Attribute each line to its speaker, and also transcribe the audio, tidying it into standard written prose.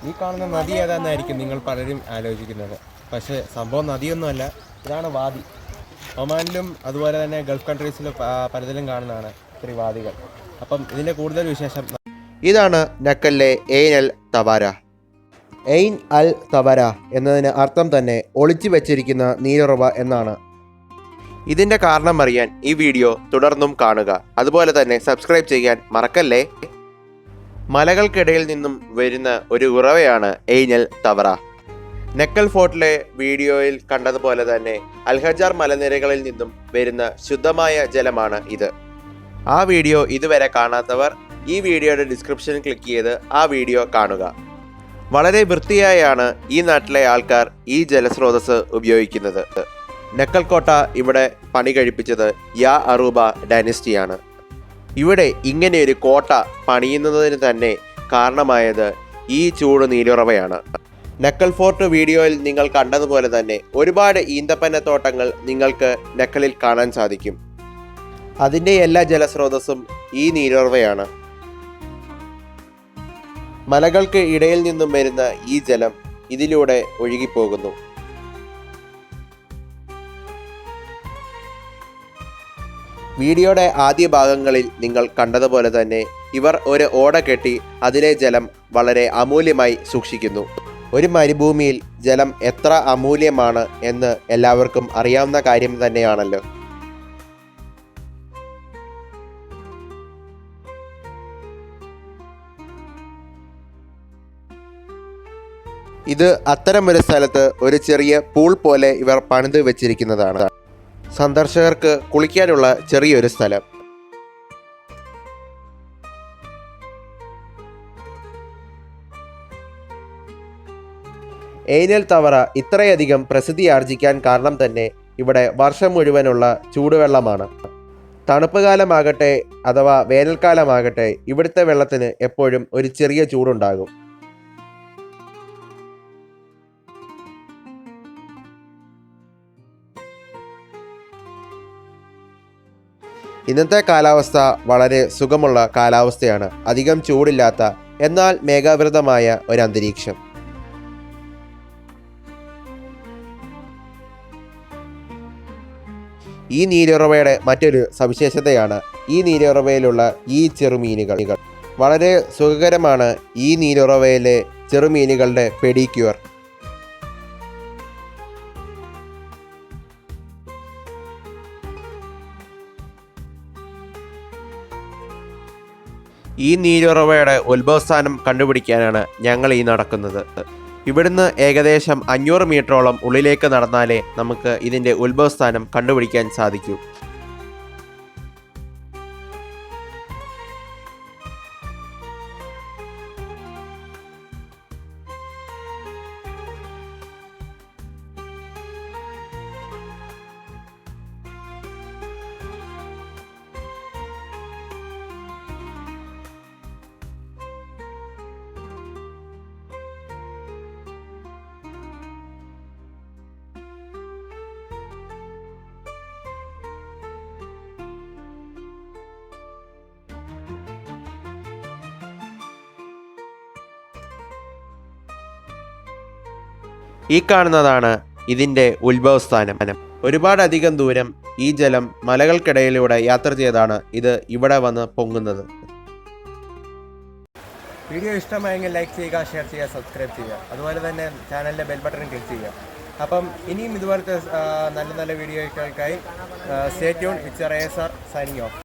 Speaker 1: ഈ കാണുന്ന നദി ഏതാണെന്നായിരിക്കും നിങ്ങൾ പലരും ആലോചിക്കുന്നത്. പക്ഷേ സംഭവം നദിയൊന്നുമല്ല, ഇതാണ് വാദി. ഒമാനിലും അതുപോലെ തന്നെ ഗൾഫ് കൺട്രീസിലും പലതിലും കാണുന്നതാണ് ഇത്രയും വാദികൾ. അപ്പം ഇതിൻ്റെ കൂടുതൽ വിശേഷം
Speaker 2: ഇതാണ് നക്കലിലെ എയ്ൻ അൽ തവാര. എയ്ൻ അൽ തവാര എന്നതിന് അർത്ഥം തന്നെ ഒളിച്ചു വെച്ചിരിക്കുന്ന നീരുറവ എന്നാണ്. ഇതിൻ്റെ കാരണം അറിയാൻ ഈ വീഡിയോ തുടർന്നും കാണുക. അതുപോലെ തന്നെ സബ്സ്ക്രൈബ് ചെയ്യാൻ മറക്കല്ലേ. മലകൾക്കിടയിൽ നിന്നും വരുന്ന ഒരു ഉറവയാണ് എയ്ൻ അൽ തവറ. നക്കൽ ഫോർട്ടിലെ വീഡിയോയിൽ കണ്ടതുപോലെ തന്നെ അൽഹജാർ മലനിരകളിൽ നിന്നും വരുന്ന ശുദ്ധമായ ജലമാണ് ഇത്. ആ വീഡിയോ ഇതുവരെ കാണാത്തവർ ഈ വീഡിയോയുടെ ഡിസ്ക്രിപ്ഷനിൽ ക്ലിക്ക് ചെയ്ത് ആ വീഡിയോ കാണുക. വളരെ വൃത്തിയായാണ് ഈ നാട്ടിലെ ആൾക്കാർ ഈ ജലസ്രോതസ് ഉപയോഗിക്കുന്നത്. നക്കൽ കോട്ട ഇവിടെ പണി കഴിപ്പിച്ചത് യാ അറൂബ ഡൈനസ്റ്റിയാണ്. ഇവിടെ ഇങ്ങനെയൊരു കോട്ട പണിയുന്നതിന് തന്നെ കാരണമായത് ഈ ചൂട് നീരുറവയാണ്. നക്കൽ ഫോർട്ട് വീഡിയോയിൽ നിങ്ങൾ കണ്ടതുപോലെ തന്നെ ഒരുപാട് ഈന്തപ്പനത്തോട്ടങ്ങൾ നിങ്ങൾക്ക് നക്കലിൽ കാണാൻ സാധിക്കും. അതിൻ്റെ എല്ലാ ജലസ്രോതസ്സും ഈ നീരുറവയാണ്. മലകൾക്ക് ഇടയിൽ നിന്നും വരുന്ന ഈ ജലം ഇതിലൂടെ ഒഴുകിപ്പോകുന്നു. വീഡിയോയുടെ ആദ്യ ഭാഗങ്ങളിൽ നിങ്ങൾ കണ്ടതുപോലെ തന്നെ ഇവർ ഒരു ഓട കെട്ടി അതിലെ ജലം വളരെ അമൂല്യമായി സൂക്ഷിക്കുന്നു. ഒരു മരുഭൂമിയിൽ ജലം എത്ര അമൂല്യമാണ് എന്ന് എല്ലാവർക്കും അറിയാവുന്ന കാര്യം തന്നെയാണല്ലോ. ഇത് അത്തരമൊരു സ്ഥലത്ത് ഒരു ചെറിയ പൂൾ പോലെ ഇവർ പണിത് വെച്ചിരിക്കുന്നതാണ്. സന്ദർശകർക്ക് കുളിക്കാനുള്ള ചെറിയൊരു സ്ഥലം. എയ്ൻ അൽ തവറ ഇത്രയധികം പ്രസിദ്ധി ആർജിക്കാൻ കാരണം തന്നെ ഇവിടെ വർഷം മുഴുവനുള്ള ചൂടുവെള്ളമാണ്. തണുപ്പ് കാലമാകട്ടെ അഥവാ വേനൽക്കാലമാകട്ടെ ഇവിടുത്തെ വെള്ളത്തിന് എപ്പോഴും ഒരു ചെറിയ ചൂടുണ്ടാകും. ഇന്നത്തെ കാലാവസ്ഥ വളരെ സുഖമുള്ള കാലാവസ്ഥയാണ്. അധികം ചൂടില്ലാത്ത എന്നാൽ മേഘാവൃതമായ ഒരു അന്തരീക്ഷം. ഈ നീരുറവയുടെ മറ്റൊരു സവിശേഷതയാണ് ഈ നീരുറവയിലുള്ള ഈ ചെറുമീനുകൾ. വളരെ സുഖകരമാണ് ഈ നീരുറവയിലെ ചെറുമീനുകളുടെ പെഡിക്യൂർ. ഈ നീരുറവയുടെ ഉത്ഭവസ്ഥാനം കണ്ടുപിടിക്കാനാണ് ഞങ്ങൾ ഈ നടക്കുന്നത്. ഇവിടുന്ന് ഏകദേശം 500 മീറ്ററോളം ഉള്ളിലേക്ക് നടന്നാലേ നമുക്ക് ഇതിൻ്റെ ഉത്ഭവസ്ഥാനം കണ്ടുപിടിക്കാൻ സാധിക്കൂ. ഈ കാണുന്നതാണ് ഇതിൻ്റെ ഉത്ഭവസ്ഥാനം. ഒരുപാടധികം ദൂരം ഈ ജലം മലകൾക്കിടയിലൂടെ യാത്ര ചെയ്താണ് ഇത് ഇവിടെ വന്ന് പൊങ്ങുന്നത്.
Speaker 1: വീഡിയോ ഇഷ്ടമായെങ്കിൽ ലൈക്ക് ചെയ്യുക, ഷെയർ ചെയ്യുക, സബ്സ്ക്രൈബ് ചെയ്യുക. അതുപോലെ തന്നെ ചാനലിൻ്റെ ബെൽ ബട്ടൺ ക്ലിക്ക് ചെയ്യുക. അപ്പം ഇനിയും ഇതുപോലത്തെ നല്ല നല്ല വീഡിയോകൾക്കായി stay tune. It's Racer signing of.